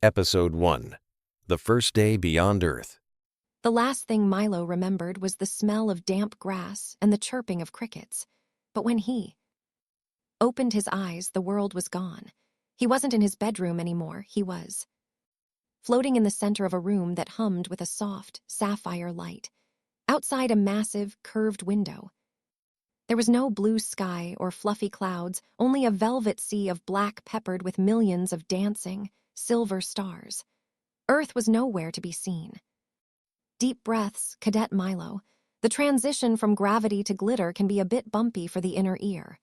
Episode 1. The First Day Beyond Earth. The last thing Milo remembered was the smell of damp grass and the chirping of crickets. But when he opened his eyes, the world was gone. He wasn't in his bedroom anymore, he was floating in the center of a room that hummed with a soft, sapphire light. Outside a massive, curved window. There was no blue sky or fluffy clouds, only a velvet sea of black peppered with millions of dancing, silver stars. Earth was nowhere to be seen. Deep breaths, Cadet Milo. The transition from gravity to glitter can be a bit bumpy for the inner ear.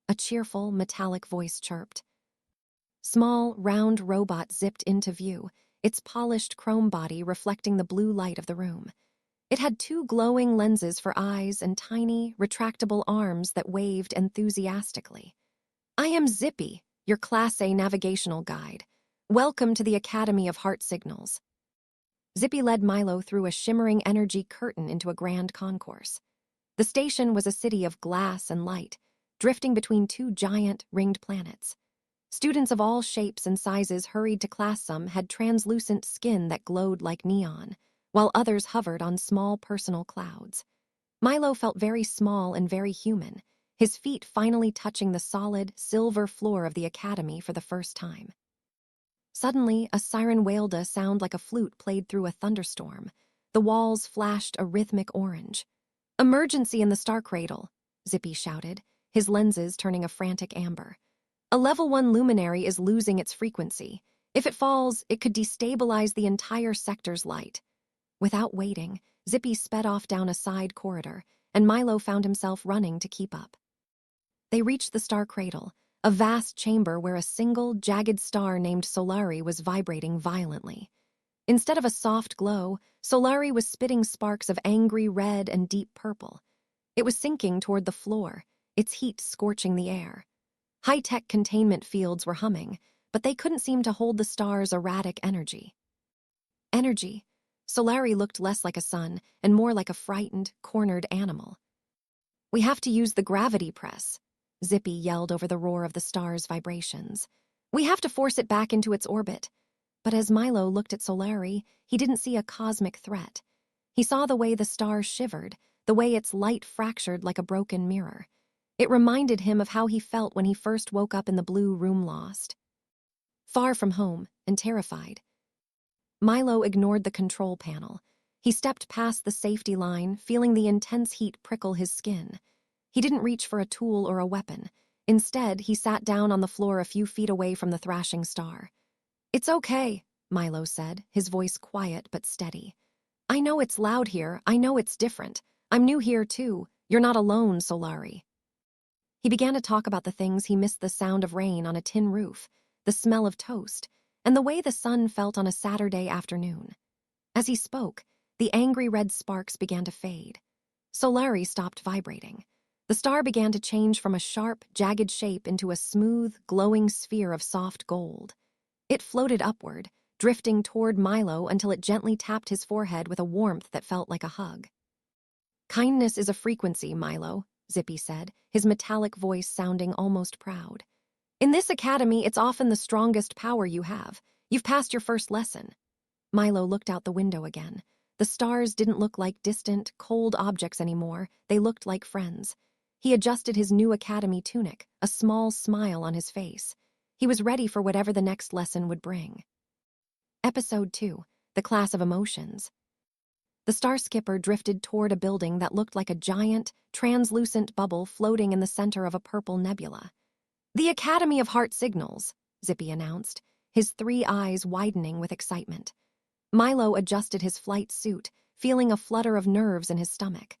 A cheerful, metallic voice chirped. Small, round robot zipped into view, its polished chrome body reflecting the blue light of the room. It had 2 glowing lenses for eyes and tiny, retractable arms that waved enthusiastically. "I am Zippy, your Class A navigational guide. Welcome to the Academy of Heart Signals." Zippy led Milo through a shimmering energy curtain into a grand concourse. The station was a city of glass and light, drifting between 2 giant, ringed planets. Students of all shapes and sizes hurried to class. Some had translucent skin that glowed like neon, while others hovered on small personal clouds. Milo felt very small and very human, his feet finally touching the solid, silver floor of the academy for the first time. Suddenly, a siren wailed. A sound like a flute played through a thunderstorm. The walls flashed a rhythmic orange. "Emergency in the star cradle," Zippy shouted, his lenses turning a frantic amber. "A level 1 luminary is losing its frequency. If it falls, it could destabilize the entire sector's light." Without waiting, Zippy sped off down a side corridor, and Milo found himself running to keep up. They reached the star cradle, a vast chamber where a single, jagged star named Solari was vibrating violently. Instead of a soft glow, Solari was spitting sparks of angry red and deep purple. It was sinking toward the floor, its heat scorching the air. High-tech containment fields were humming, but they couldn't seem to hold the star's erratic energy. Energy. Solari looked less like a sun and more like a frightened, cornered animal. "We have to use the gravity press," Zippy yelled over the roar of the star's vibrations. "We have to force it back into its orbit." But as Milo looked at Solari, he didn't see a cosmic threat. He saw the way the star shivered, the way its light fractured like a broken mirror. It reminded him of how he felt when he first woke up in the blue room, lost, far from home and terrified. Milo ignored the control panel. He stepped past the safety line, feeling the intense heat prickle his skin. He didn't reach for a tool or a weapon. Instead, he sat down on the floor a few feet away from the thrashing star. "It's okay," Milo said, his voice quiet but steady. "I know it's loud here. I know it's different. I'm new here, too. You're not alone, Solari." He began to talk about the things he missed: the sound of rain on a tin roof, the smell of toast, and the way the sun felt on a Saturday afternoon. As he spoke, the angry red sparks began to fade. Solari stopped vibrating. The star began to change from a sharp, jagged shape into a smooth, glowing sphere of soft gold. It floated upward, drifting toward Milo until it gently tapped his forehead with a warmth that felt like a hug. "Kindness is a frequency, Milo," Zippy said, his metallic voice sounding almost proud. "In this academy, it's often the strongest power you have. You've passed your first lesson." Milo looked out the window again. The stars didn't look like distant, cold objects anymore. They looked like friends. He adjusted his new academy tunic, a small smile on his face. He was ready for whatever the next lesson would bring. Episode 2. The Class of Emotions. The star skipper drifted toward a building that looked like a giant, translucent bubble floating in the center of a purple nebula. "The Academy of Heart Signals," Zippy announced, his 3 eyes widening with excitement. Milo adjusted his flight suit, feeling a flutter of nerves in his stomach.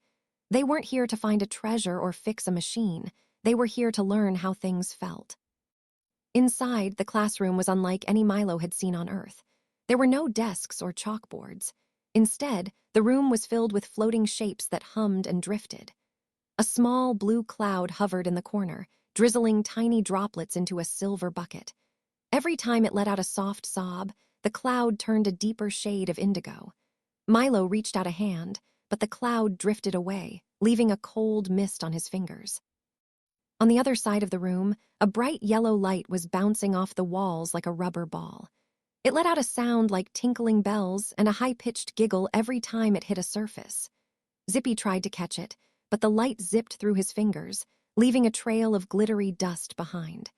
They weren't here to find a treasure or fix a machine. They were here to learn how things felt. Inside, the classroom was unlike any Milo had seen on Earth. There were no desks or chalkboards. Instead, the room was filled with floating shapes that hummed and drifted. A small blue cloud hovered in the corner, drizzling tiny droplets into a silver bucket. Every time it let out a soft sob, the cloud turned a deeper shade of indigo. Milo reached out a hand, but the cloud drifted away, leaving a cold mist on his fingers. On the other side of the room, a bright yellow light was bouncing off the walls like a rubber ball. It let out a sound like tinkling bells and a high-pitched giggle every time it hit a surface. Zippy tried to catch it, but the light zipped through his fingers, leaving a trail of glittery dust behind.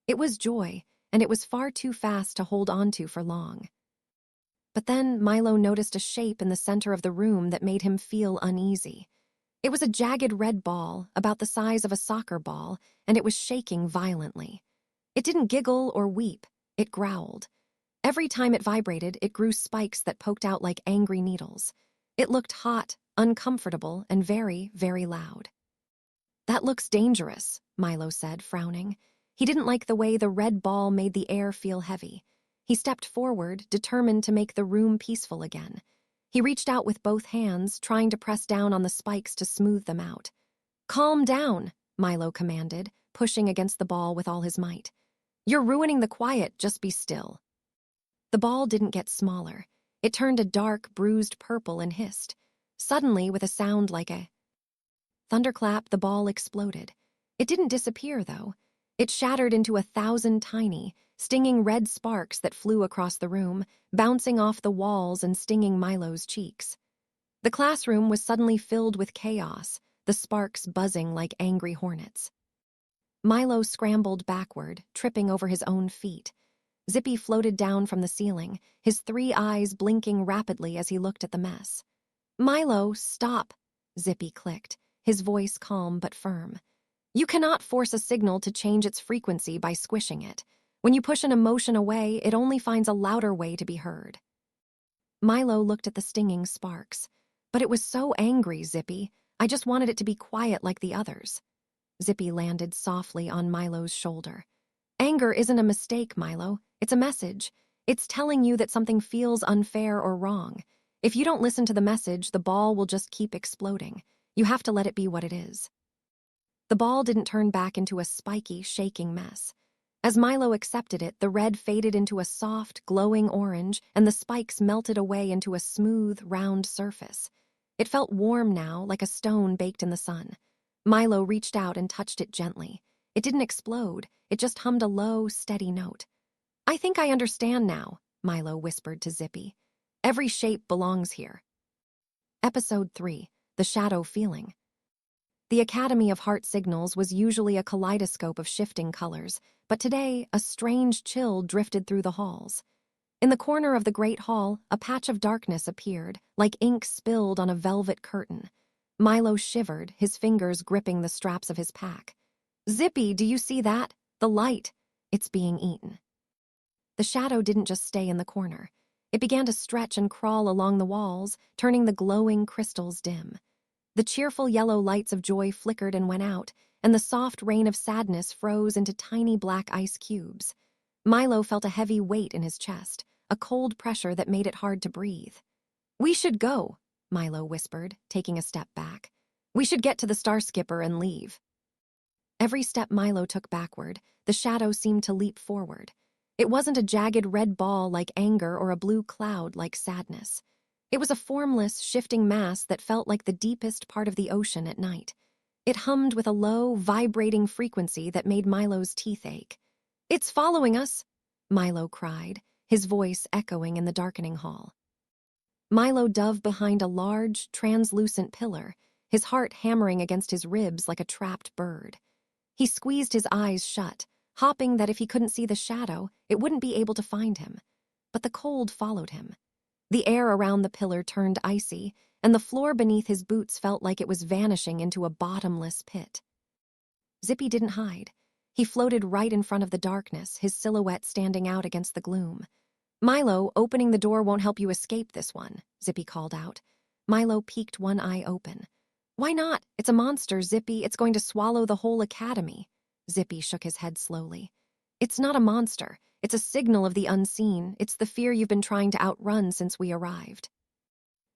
It was joy, and it was far too fast to hold onto for long. But then Milo noticed a shape in the center of the room that made him feel uneasy. It was a jagged red ball, about the size of a soccer ball, and it was shaking violently. It didn't giggle or weep, it growled. Every time it vibrated, it grew spikes that poked out like angry needles. It looked hot, uncomfortable, and very, very loud. "That looks dangerous," Milo said, frowning. He didn't like the way the red ball made the air feel heavy. He stepped forward, determined to make the room peaceful again. He reached out with both hands, trying to press down on the spikes to smooth them out. "Calm down," Milo commanded, pushing against the ball with all his might. "You're ruining the quiet, just be still." The ball didn't get smaller. It turned a dark, bruised purple and hissed. Suddenly, with a sound like a thunderclap, the ball exploded. It didn't disappear, though. It shattered into 1,000 tiny, stinging red sparks that flew across the room, bouncing off the walls and stinging Milo's cheeks. The classroom was suddenly filled with chaos, the sparks buzzing like angry hornets. Milo scrambled backward, tripping over his own feet. Zippy floated down from the ceiling, his 3 eyes blinking rapidly as he looked at the mess. "Milo, stop," Zippy clicked, his voice calm but firm. "You cannot force a signal to change its frequency by squishing it. When you push an emotion away, it only finds a louder way to be heard." Milo looked at the stinging sparks. "But it was so angry, Zippy. I just wanted it to be quiet like the others." Zippy landed softly on Milo's shoulder. "Anger isn't a mistake, Milo. It's a message. It's telling you that something feels unfair or wrong. If you don't listen to the message, the ball will just keep exploding. You have to let it be what it is." The ball didn't turn back into a spiky, shaking mess. As Milo accepted it, the red faded into a soft, glowing orange, and the spikes melted away into a smooth, round surface. It felt warm now, like a stone baked in the sun. Milo reached out and touched it gently. It didn't explode, it just hummed a low, steady note. "I think I understand now," Milo whispered to Zippy. "Every shape belongs here." Episode 3, The Shadow Feeling. The Academy of Heart Signals was usually a kaleidoscope of shifting colors, but today a strange chill drifted through the halls. In the corner of the great hall, a patch of darkness appeared, like ink spilled on a velvet curtain. Milo shivered, his fingers gripping the straps of his pack. "Zippy, do you see that? The light. It's being eaten." The shadow didn't just stay in the corner. It began to stretch and crawl along the walls, turning the glowing crystals dim. The cheerful yellow lights of joy flickered and went out, and the soft rain of sadness froze into tiny black ice cubes. Milo felt a heavy weight in his chest, a cold pressure that made it hard to breathe. "We should go," Milo whispered, taking a step back. "We should get to the Star Skipper and leave." Every step Milo took backward, the shadow seemed to leap forward. It wasn't a jagged red ball like anger or a blue cloud like sadness. It was a formless, shifting mass that felt like the deepest part of the ocean at night. It hummed with a low, vibrating frequency that made Milo's teeth ache. "It's following us," Milo cried, his voice echoing in the darkening hall. Milo dove behind a large, translucent pillar, his heart hammering against his ribs like a trapped bird. He squeezed his eyes shut, hoping that if he couldn't see the shadow, it wouldn't be able to find him. But the cold followed him. The air around the pillar turned icy, and the floor beneath his boots felt like it was vanishing into a bottomless pit. Zippy didn't hide. He floated right in front of the darkness, his silhouette standing out against the gloom. "Milo, opening the door won't help you escape this one," Zippy called out. Milo peeked one eye open. "Why not? It's a monster, Zippy. It's going to swallow the whole academy." Zippy shook his head slowly. "It's not a monster. It's a signal of the unseen. It's the fear you've been trying to outrun since we arrived."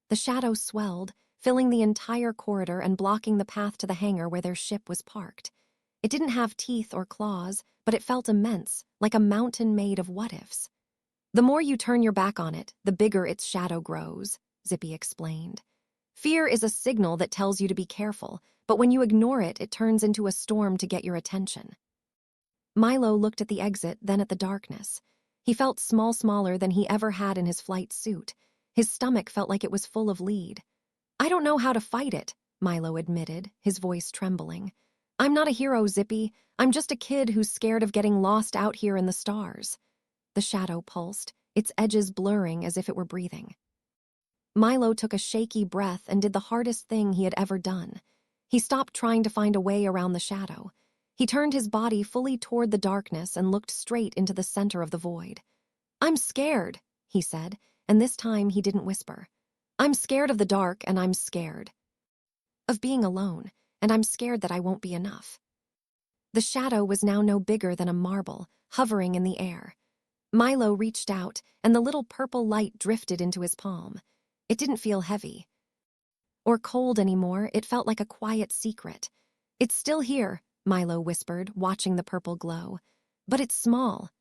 The shadow swelled, filling the entire corridor and blocking the path to the hangar where their ship was parked. It didn't have teeth or claws, but it felt immense, like a mountain made of what-ifs. "The more you turn your back on it, the bigger its shadow grows," Zippy explained. "Fear is a signal that tells you to be careful, but when you ignore it, it turns into a storm to get your attention." Milo looked at the exit, then at the darkness. He felt smaller than he ever had in his flight suit. His stomach felt like it was full of lead. "I don't know how to fight it," Milo admitted, his voice trembling. "I'm not a hero, Zippy. I'm just a kid who's scared of getting lost out here in the stars." The shadow pulsed, its edges blurring as if it were breathing. Milo took a shaky breath and did the hardest thing he had ever done. He stopped trying to find a way around the shadow. He turned his body fully toward the darkness and looked straight into the center of the void. "I'm scared," he said, and this time he didn't whisper. "I'm scared of the dark, and I'm scared of being alone, and I'm scared that I won't be enough." The shadow was now no bigger than a marble, hovering in the air. Milo reached out, and the little purple light drifted into his palm. It didn't feel heavy or cold anymore. It felt like a quiet secret. "It's still here," Milo whispered, watching the purple glow. "But it's small."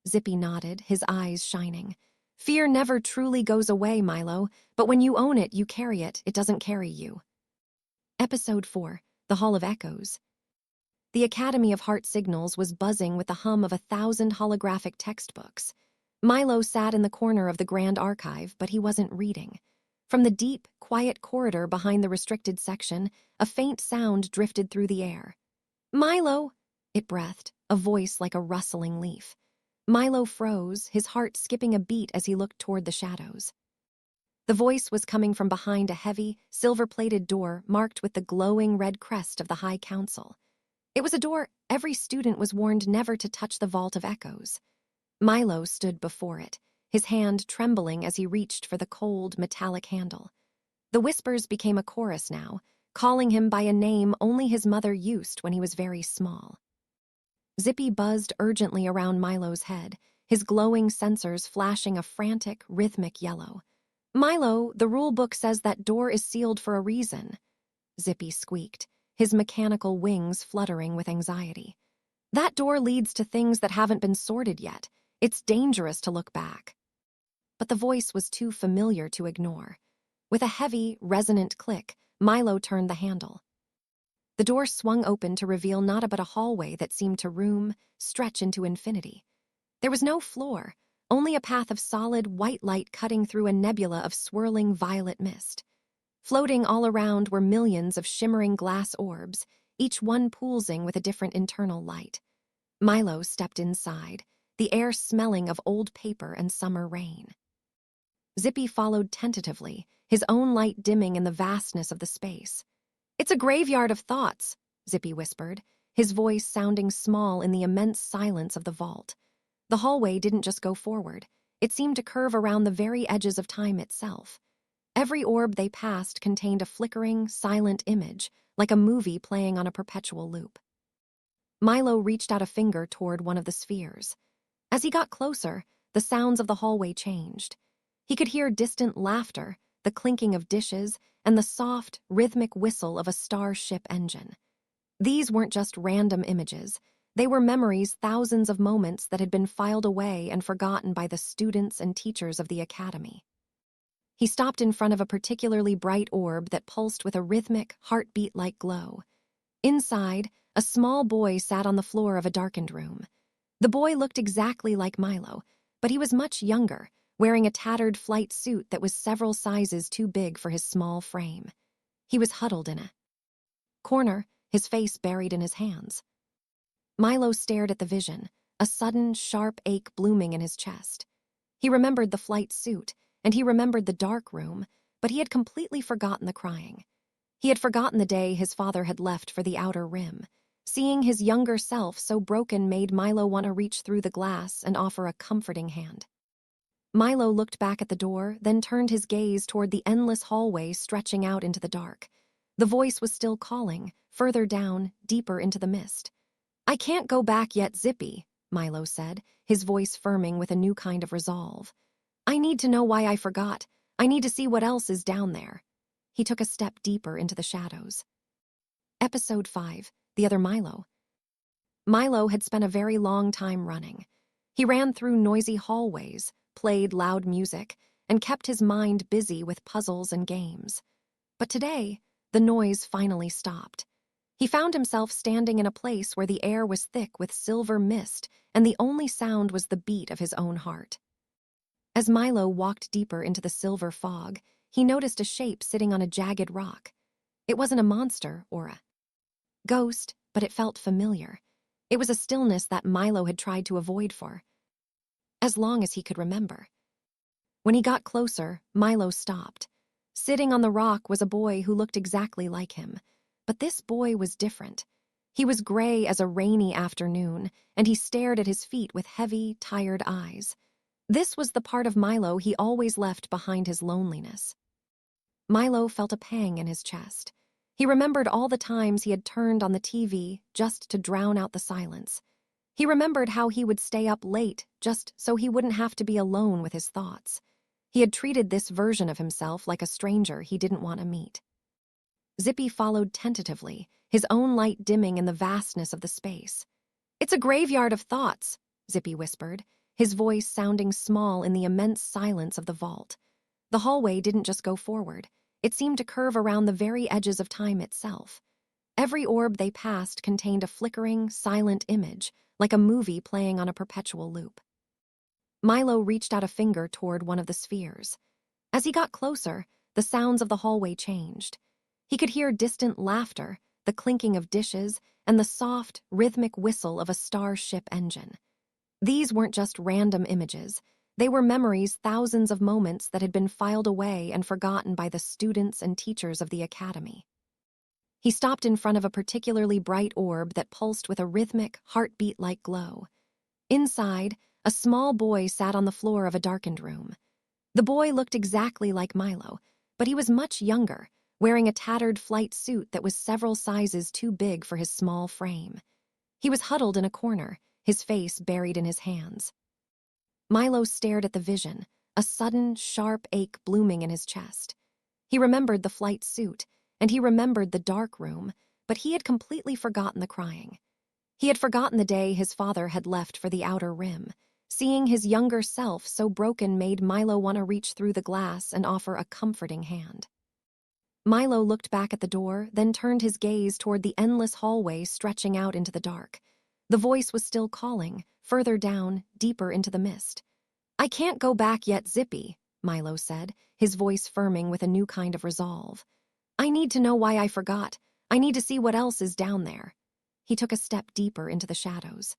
Zippy nodded, his eyes shining. "Fear never truly goes away, Milo, but when you own it, you carry it. It doesn't carry you." Episode 4, The Hall of Echoes. The Academy of Heart Signals was buzzing with the hum of 1,000 holographic textbooks. Milo sat in the corner of the Grand Archive, but he wasn't reading. From the deep, quiet corridor behind the restricted section, a faint sound drifted through the air. "Milo!" it breathed, a voice like a rustling leaf. Milo froze, his heart skipping a beat as he looked toward the shadows. The voice was coming from behind a heavy, silver-plated door marked with the glowing red crest of the High Council. It was a door every student was warned never to touch the Vault of Echoes. Milo stood before it, his hand trembling as he reached for the cold, metallic handle. The whispers became a chorus now, calling him by a name only his mother used when he was very small. Zippy buzzed urgently around Milo's head, his glowing sensors flashing a frantic, rhythmic yellow. "Milo, the rule book says that door is sealed for a reason," Zippy squeaked, his mechanical wings fluttering with anxiety. "That door leads to things that haven't been sorted yet. It's dangerous to look back." But the voice was too familiar to ignore. With a heavy, resonant click, Milo turned the handle. The door swung open to reveal not but a hallway that seemed to stretch into infinity. There was no floor, only a path of solid, white light cutting through a nebula of swirling violet mist. Floating all around were millions of shimmering glass orbs, each one pulsing with a different internal light. Milo stepped inside, the air smelling of old paper and summer rain. Zippy followed tentatively, his own light dimming in the vastness of the space. "It's a graveyard of thoughts," Zippy whispered, his voice sounding small in the immense silence of the vault. The hallway didn't just go forward. It seemed to curve around the very edges of time itself. Every orb they passed contained a flickering, silent image, like a movie playing on a perpetual loop. Milo reached out a finger toward one of the spheres. As he got closer, the sounds of the hallway changed. He could hear distant laughter, the clinking of dishes, and the soft, rhythmic whistle of a starship engine. These weren't just random images. They were memories, thousands of moments that had been filed away and forgotten by the students and teachers of the academy. He stopped in front of a particularly bright orb that pulsed with a rhythmic, heartbeat-like glow. Inside, a small boy sat on the floor of a darkened room. The boy looked exactly like Milo, but he was much younger, wearing a tattered flight suit that was several sizes too big for his small frame. He was huddled in a corner, his face buried in his hands. Milo stared at the vision, a sudden, sharp ache blooming in his chest. He remembered the flight suit, and he remembered the dark room, but he had completely forgotten the crying. He had forgotten the day his father had left for the outer rim. Seeing his younger self so broken made Milo want to reach through the glass and offer a comforting hand. Milo looked back at the door, then turned his gaze toward the endless hallway stretching out into the dark. The voice was still calling, further down, deeper into the mist. "I can't go back yet, Zippy," Milo said, his voice firming with a new kind of resolve. "I need to know why I forgot. I need to see what else is down there." He took a step deeper into the shadows. Episode 5, The Other Milo. Milo had spent a very long time running. He ran through noisy hallways, played loud music, and kept his mind busy with puzzles and games. But today, the noise finally stopped. He found himself standing in a place where the air was thick with silver mist, and the only sound was the beat of his own heart. As Milo walked deeper into the silver fog, he noticed a shape sitting on a jagged rock. It wasn't a monster or a ghost, but it felt familiar. It was a stillness that Milo had tried to avoid for as long as he could remember. When he got closer, Milo stopped. Sitting on the rock was a boy who looked exactly like him. But this boy was different. He was gray as a rainy afternoon, and he stared at his feet with heavy, tired eyes. This was the part of Milo he always left behind his loneliness. Milo felt a pang in his chest. He remembered all the times he had turned on the TV just to drown out the silence. He remembered how he would stay up late just so he wouldn't have to be alone with his thoughts. He had treated this version of himself like a stranger he didn't want to meet. Zippy followed tentatively, his own light dimming in the vastness of the space. "It's a graveyard of thoughts," Zippy whispered, his voice sounding small in the immense silence of the vault. The hallway didn't just go forward. It seemed to curve around the very edges of time itself. Every orb they passed contained a flickering, silent image, like a movie playing on a perpetual loop. Milo reached out a finger toward one of the spheres. As he got closer, the sounds of the hallway changed. He could hear distant laughter, the clinking of dishes, and the soft, rhythmic whistle of a starship engine. These weren't just random images. They were memories, thousands of moments that had been filed away and forgotten by the students and teachers of the academy. He stopped in front of a particularly bright orb that pulsed with a rhythmic, heartbeat-like glow. Inside, a small boy sat on the floor of a darkened room. The boy looked exactly like Milo, but he was much younger, wearing a tattered flight suit that was several sizes too big for his small frame. He was huddled in a corner, his face buried in his hands. Milo stared at the vision, a sudden, sharp ache blooming in his chest. He remembered the flight suit, and he remembered the dark room, but he had completely forgotten the crying. He had forgotten the day his father had left for the Outer Rim. Seeing his younger self so broken made Milo want to reach through the glass and offer a comforting hand. Milo looked back at the door, then turned his gaze toward the endless hallway stretching out into the dark. The voice was still calling, further down, deeper into the mist. "I can't go back yet, Zippy," Milo said, his voice firming with a new kind of resolve. "I need to know why I forgot. I need to see what else is down there." He took a step deeper into the shadows.